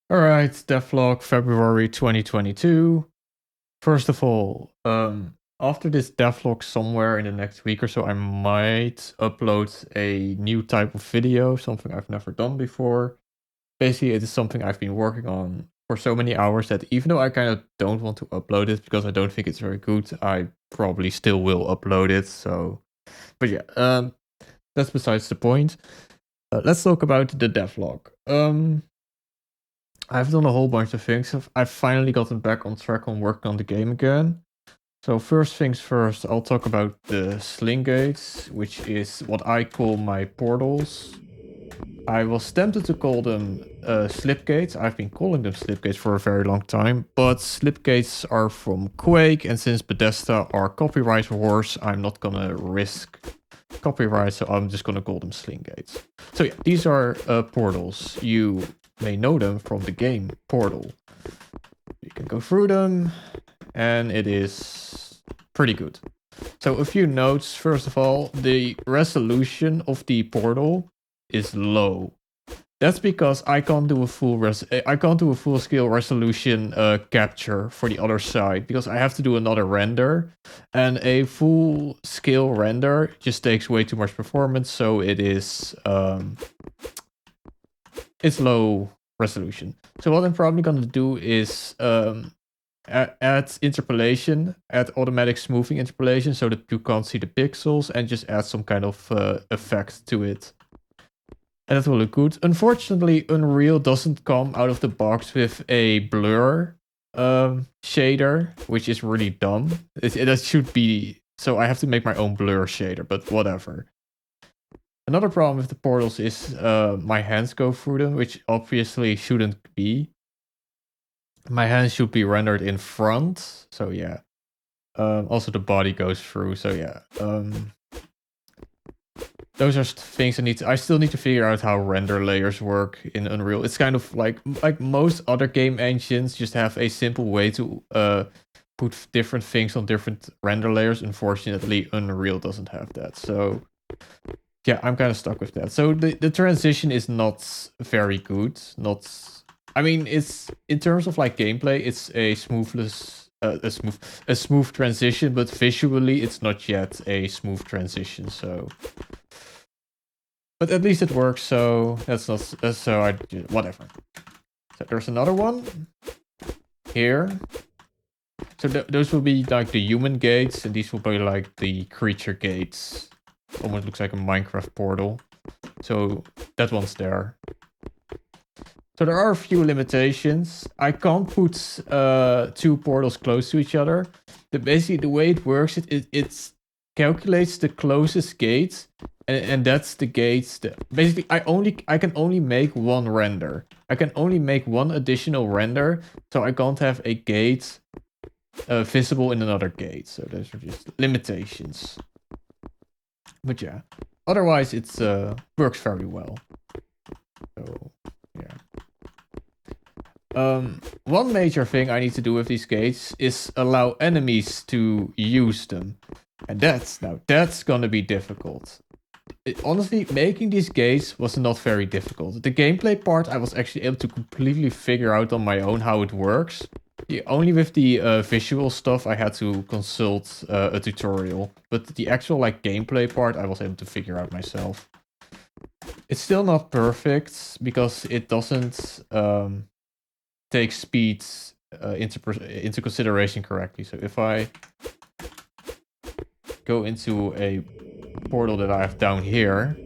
Alright, Devlog Februari 2022. First of all, after this devlog somewhere in the next week or so, I might upload a new type of video, something I've never done before. Basically, it is something I've been working on for so many hours that even though I kind of don't want to upload it because I don't think it's very good, I probably still will upload it. So, but yeah, that's besides the point. Let's talk about the devlog. I've done a whole bunch of things. I've finally gotten back on track on working on the game again. So first things first, I'll talk about the sling gates, which is what I call my portals. I was tempted to call them slip gates. I've been calling them slip gates for a very long time, but slip gates are from Quake, and since Bethesda are copyright wars, I'm not gonna risk copyright, so I'm just gonna call them sling gates. So yeah, these are portals. You may know them from the game Portal. You can go through them, and it is pretty good. So a few notes. First of all, the resolution of the portal is low. That's because I can't do a full scale resolution capture for the other side because I have to do another render, and a full scale render just takes way too much performance. So it's low resolution. So what I'm probably gonna do is add interpolation, add automatic smoothing interpolation so that you can't see the pixels, and just add some kind of effect to it. And that will look good. Unfortunately, Unreal doesn't come out of the box with a blur shader, which is really dumb. That should be... So I have to make my own blur shader, but whatever. Another problem with the portals is my hands go through them, which obviously shouldn't be. My hands should be rendered in front, so yeah. Also the body goes through, so yeah. Those are things I still need to figure out how render layers work in Unreal. It's kind of like most other game engines just have a simple way to put different things on different render layers. Unfortunately, Unreal doesn't have that. So yeah, I'm kind of stuck with that. So the transition is not very good. I mean, it's in terms of like gameplay, it's a smooth transition, but visually it's not yet a smooth transition. So, but at least it works. So that's not so I whatever. So there's another one here. So those will be like the human gates, and these will be like the creature gates. Almost looks like a Minecraft portal. So that one's there. So there are a few limitations. I can't put two portals close to each other. Basically, the way it works, it calculates the closest gate, and that's the gate. Basically, I can only make one render. I can only make one additional render, so I can't have a gate visible in another gate. So those are just limitations. But yeah, otherwise it works very well. So yeah. One major thing I need to do with these gates is allow enemies to use them. And that's gonna be difficult. Honestly, making these gates was not very difficult. The gameplay part, I was actually able to completely figure out on my own how it works. Only with the visual stuff, I had to consult a tutorial. But the actual like gameplay part, I was able to figure out myself. It's still not perfect because it doesn't take speed into consideration correctly. So if I go into a portal that I have down here,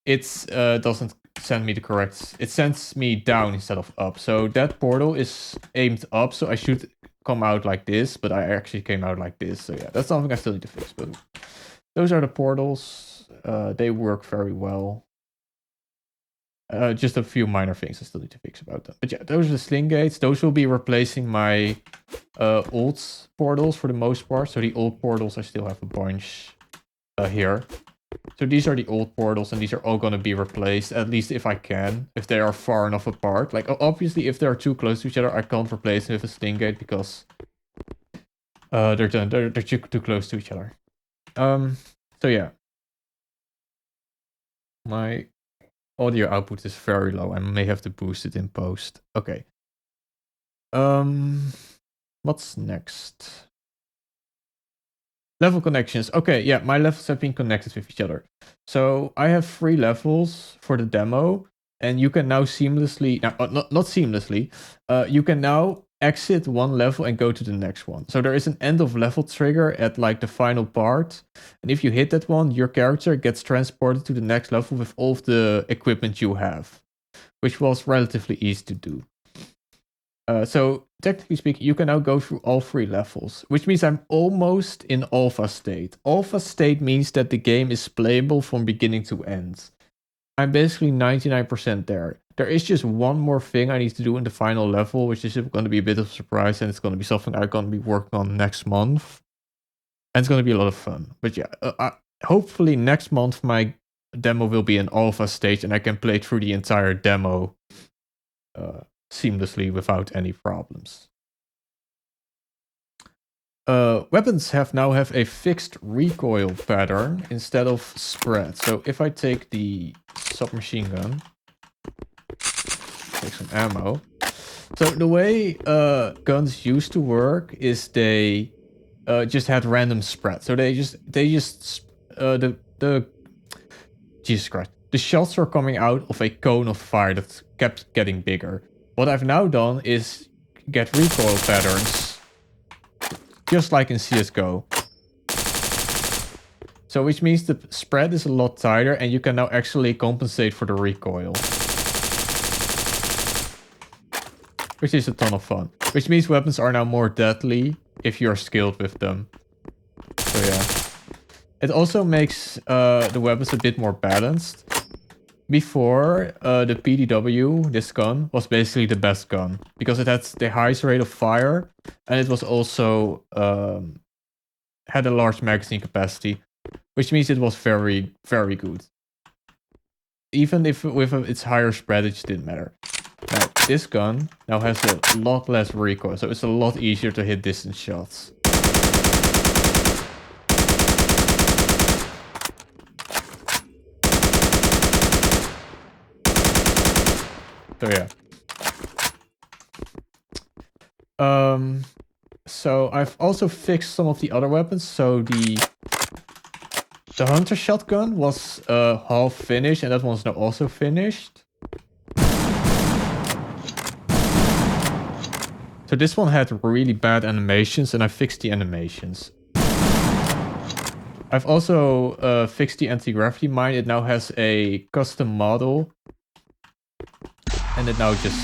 it doesn't send me the correct... It sends me down instead of up. So that portal is aimed up, so I should come out like this, but I actually came out like this. So yeah, that's something I still need to fix. But those are the portals. They work very well. Just a few minor things I still need to fix about them. But yeah, those are the sling gates. Those will be replacing my old portals for the most part. So the old portals, I still have a bunch here. So these are the old portals, and these are all going to be replaced, at least if I can, if they are far enough apart. Like, obviously, if they're too close to each other, I can't replace them with a sling gate because they're too close to each other. So yeah. My Audio output is very low. I may have to boost it in post. Okay. What's next? Level connections. Okay, yeah, my levels have been connected with each other. So I have 3 levels for the demo, and you can now seamlessly, not seamlessly, you can now exit one level and go to the next one. So there is an end of level trigger at like the final part, and if you hit that one, your character gets transported to the next level with all of the equipment you have, which was relatively easy to do. So technically speaking, you can now go through all 3 levels, which means I'm almost in alpha state. Alpha state means that the game is playable from beginning to end. I'm basically 99% there. There is just one more thing I need to do in the final level, which is going to be a bit of a surprise, and it's going to be something I'm going to be working on next month. And it's going to be a lot of fun. But yeah, hopefully next month my demo will be in alpha stage, and I can play through the entire demo seamlessly without any problems. Weapons now have a fixed recoil pattern instead of spread. So if I take the submachine gun, take some ammo. So the way guns used to work is they just had random spread. So they just the Jesus Christ, the shots are coming out of a cone of fire that kept getting bigger. What I've now done is get recoil patterns, just like in CSGO. So which means the spread is a lot tighter and you can now actually compensate for the recoil. Which is a ton of fun. Which means weapons are now more deadly if you're skilled with them. So yeah. It also makes the weapons a bit more balanced. Before, the PDW, this gun, was basically the best gun. Because it had the highest rate of fire. And it was also had a large magazine capacity. Which means it was very, very good. Even if with its higher spread, it just didn't matter. Now, this gun now has a lot less recoil. So it's a lot easier to hit distance shots. So yeah. So I've also fixed some of the other weapons. So the hunter shotgun was half finished, and that one's now also finished. So this one had really bad animations, and I fixed the animations. I've also fixed the anti-gravity mine. It now has a custom model. And it now just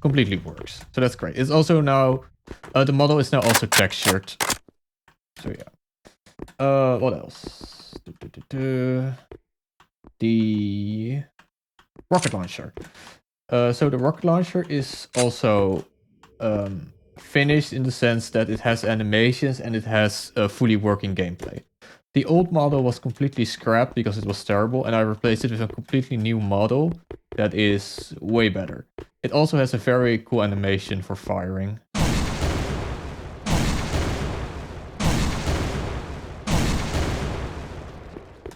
completely works. So that's great. It's also now, the model is now also textured. So yeah. What else? The rocket launcher. So the rocket launcher is also finished in the sense that it has animations and it has fully working gameplay. The old model was completely scrapped because it was terrible, and I replaced it with a completely new model that is way better. It also has a very cool animation for firing.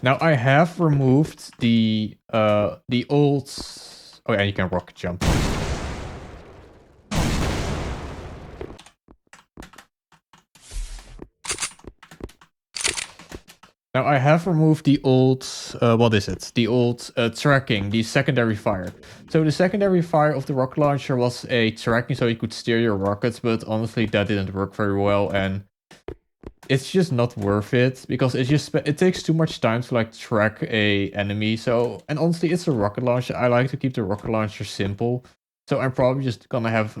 Now I have removed the old... Oh yeah, you can rocket jump. Now I have removed the old, what is it? The old tracking, the secondary fire. So the secondary fire of the rocket launcher was a tracking so you could steer your rockets, but honestly that didn't work very well, and it's just not worth it because it takes too much time to like track a enemy. So, and honestly it's a rocket launcher. I like to keep the rocket launcher simple. So I'm probably just gonna have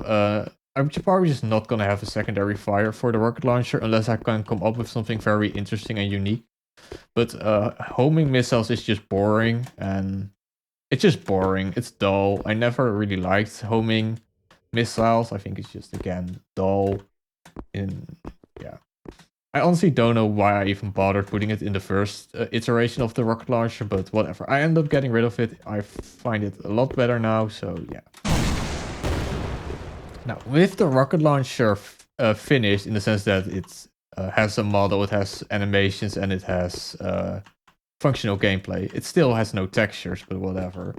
I'm probably just not gonna have a secondary fire for the rocket launcher unless I can come up with something very interesting and unique. But homing missiles is just boring, and it's just boring. It's dull. I never really liked homing missiles. I think it's just, again, dull. Yeah. I honestly don't know why I even bothered putting it in the first iteration of the rocket launcher, but whatever. I end up getting rid of it. I find it a lot better now, so yeah. Now, with the rocket launcher finished, in the sense that it's has a model, it has animations, and it has functional gameplay. It still has no textures, but whatever.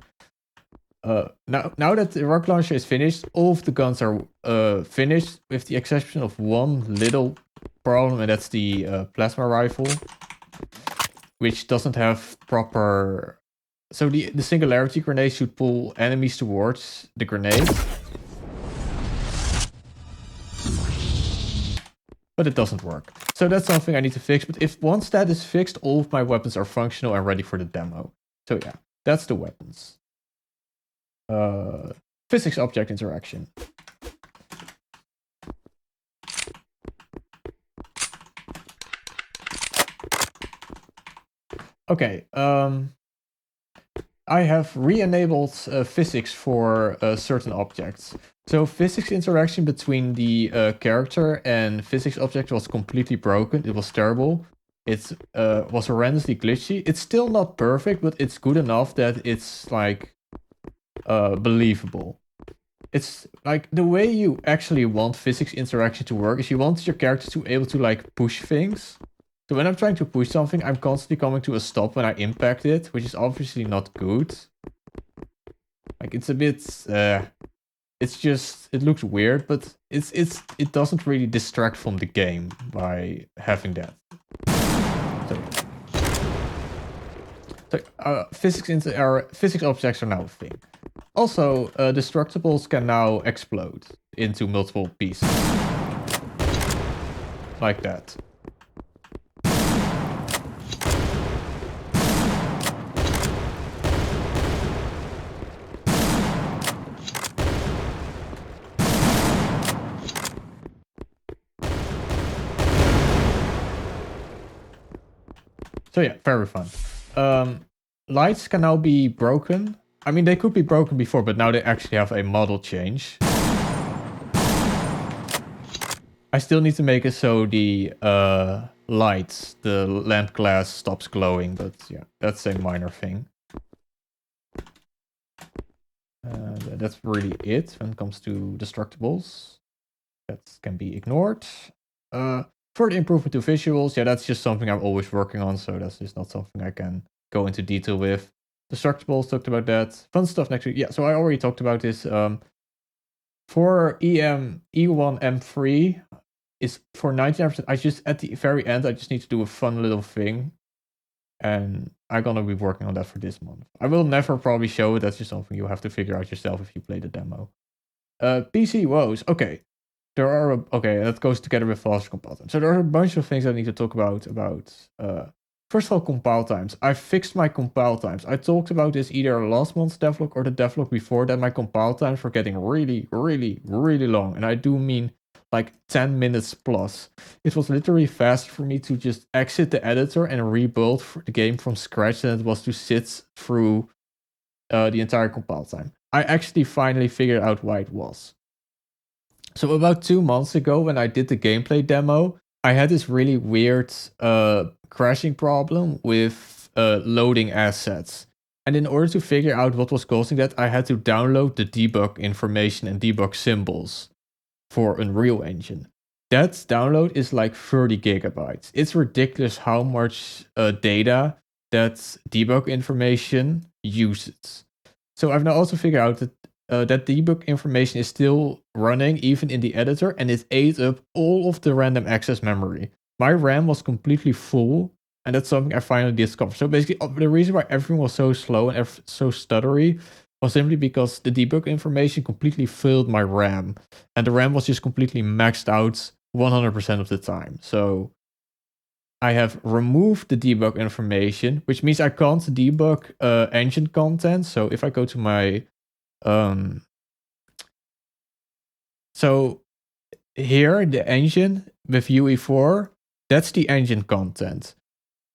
Now that the rocket launcher is finished, all of the guns are finished, with the exception of one little problem, and that's the plasma rifle, which doesn't have proper. So the singularity grenade should pull enemies towards the grenade, but it doesn't work. So that's something I need to fix. But if once that is fixed, all of my weapons are functional and ready for the demo. So yeah, that's the weapons. Physics object interaction. Okay, I have re-enabled physics for certain objects. So physics interaction between the character and physics object was completely broken. It was terrible. It was horrendously glitchy. It's still not perfect, but it's good enough that it's like believable. It's like the way you actually want physics interaction to work is you want your character to be able to like push things. So when I'm trying to push something, I'm constantly coming to a stop when I impact it, which is obviously not good. Like it's a bit, it's just, it looks weird, but it doesn't really distract from the game by having that. So physics objects are now a thing. Also, destructibles can now explode into multiple pieces. Like that. So yeah, very fun. Lights can now be broken. I mean, they could be broken before, but now they actually have a model change. I still need to make it so the lights, the lamp glass stops glowing, but yeah, that's a minor thing. That's really it when it comes to destructibles. That can be ignored. Further improvement to visuals, yeah, that's just something I'm always working on, so that's just not something I can go into detail with. Destructibles, talked about that. Fun stuff next week. Yeah, so I already talked about this. For E1M3 is for 99%. I just, at the very end, I just need to do a fun little thing. And I'm gonna be working on that for this month. I will never probably show it. That's just something you have to figure out yourself if you play the demo. PC woes. Okay. That goes together with faster compile time. So there are a bunch of things I need to talk about. First of all, compile times. I fixed my compile times. I talked about this either last month's devlog or the devlog before that. My compile times were getting really, really, really long. And I do mean like 10 minutes plus. It was literally fast for me to just exit the editor and rebuild the game from scratch than it was to sit through the entire compile time. I actually finally figured out why it was. So about 2 months ago, when I did the gameplay demo, I had this really weird crashing problem with loading assets. And in order to figure out what was causing that, I had to download the debug information and debug symbols for Unreal Engine. That download is like 30 gigabytes. It's ridiculous how much data that debug information uses. So I've now also figured out that that debug information is still running even in the editor, and it ate up all of the random access memory. My RAM was completely full, and that's something I finally discovered. So basically, the reason why everything was so slow and so stuttery was simply because the debug information completely filled my RAM, and the RAM was just completely maxed out 100% of the time. So I have removed the debug information, which means I can't debug engine content. So if I go to my so here the engine with UE4, that's the engine content,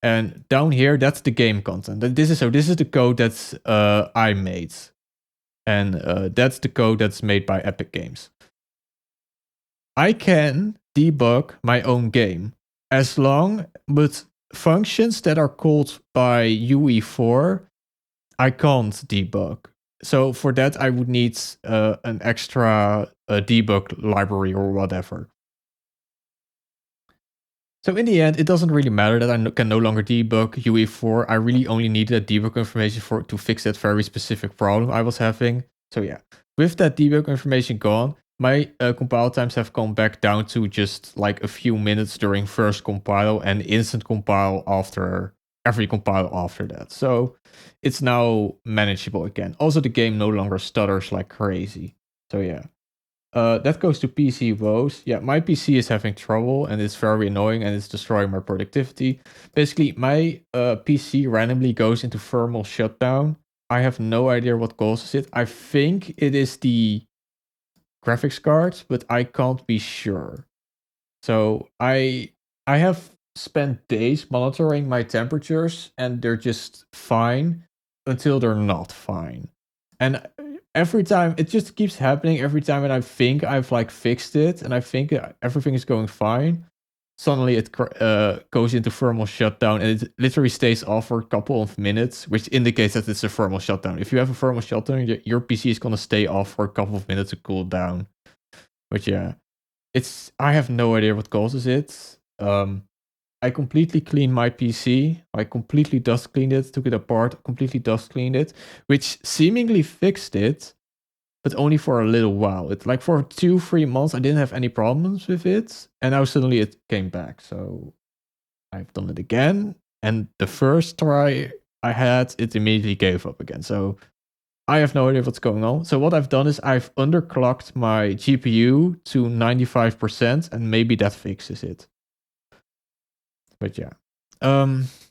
and down here that's the game content. This is the code that's I made, and that's the code that's made by Epic Games. I can debug my own game as long, but functions that are called by UE4, I can't debug. So for that, I would need an extra debug library or whatever. So in the end, it doesn't really matter that I can no longer debug UE4. I really only needed that debug information to fix that very specific problem I was having. So yeah, with that debug information gone, my compile times have come back down to just like a few minutes during first compile and instant compile after every compile after that. So it's now manageable again. Also, the game no longer stutters like crazy. So yeah. That goes to PC woes. Yeah, my PC is having trouble and it's very annoying and it's destroying my productivity. Basically, my PC randomly goes into thermal shutdown. I have no idea what causes it. I think it is the graphics card, but I can't be sure. So I have spent days monitoring my temperatures and they're just fine until they're not fine. And every time it just keeps happening every time and I think I've like fixed it and I think everything is going fine. Suddenly it goes into thermal shutdown and it literally stays off for a couple of minutes, which indicates that it's a thermal shutdown. If you have a thermal shutdown, your PC is going to stay off for a couple of minutes to cool down. But yeah, I have no idea what causes it. I completely cleaned my PC. I completely dust cleaned it, took it apart, completely dust cleaned it, which seemingly fixed it, but only for a little while. It like for 2-3 months I didn't have any problems with it, and now suddenly it came back. So I've done it again, and the first try I had, it immediately gave up again. So I have no idea what's going on. So what I've done is I've underclocked my GPU to 95%, and maybe that fixes it. But yeah.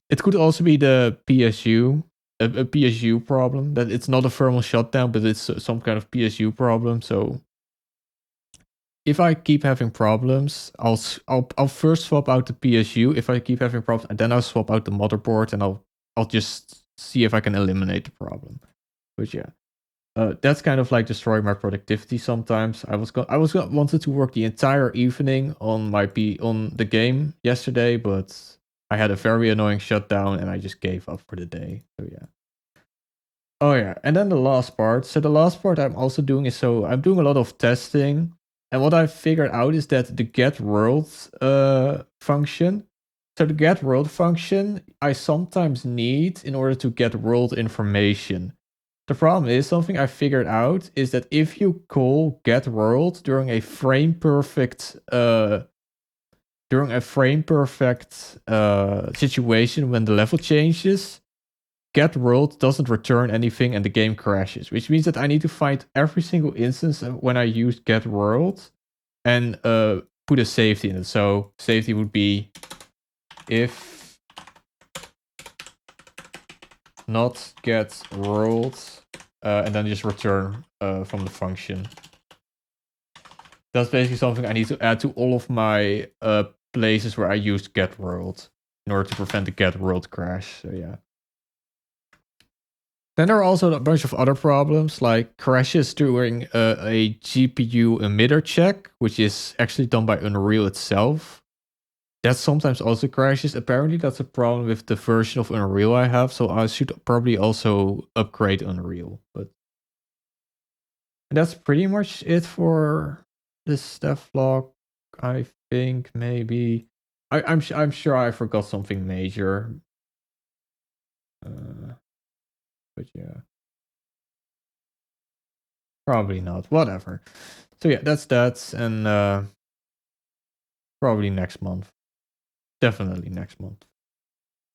It could also be the PSU, a PSU problem, that it's not a thermal shutdown, but it's some kind of PSU problem. So if I keep having problems, I'll first swap out the PSU. If I keep having problems, and then I'll swap out the motherboard, and I'll just see if I can eliminate the problem. But yeah. That's kind of like destroying my productivity sometimes. I wanted to work the entire evening on on the game yesterday, but I had a very annoying shutdown and I just gave up for the day. So yeah. Oh yeah, and then the last part. So the last part I'm also doing is I'm doing a lot of testing, and what I've figured out is that the get world function. So the get world function I sometimes need in order to get world information. The problem is something I figured out is that if you call get world during a frame perfect situation when the level changes, get world doesn't return anything and the game crashes, which means that I need to find every single instance when I use get world and put a safety in it. So safety would be if not get world, and then just return from the function. That's basically something I need to add to all of my places where I used get world in order to prevent the get world crash. So yeah. Then there are also a bunch of other problems like crashes during a GPU emitter check, which is actually done by Unreal itself. That sometimes also crashes. Apparently that's a problem with the version of Unreal I have, so I should probably also upgrade Unreal. But that's pretty much it for this devlog. I think maybe I'm sure I forgot something major. But yeah, probably not. Whatever. So yeah, that's that, and probably next month. Definitely next month.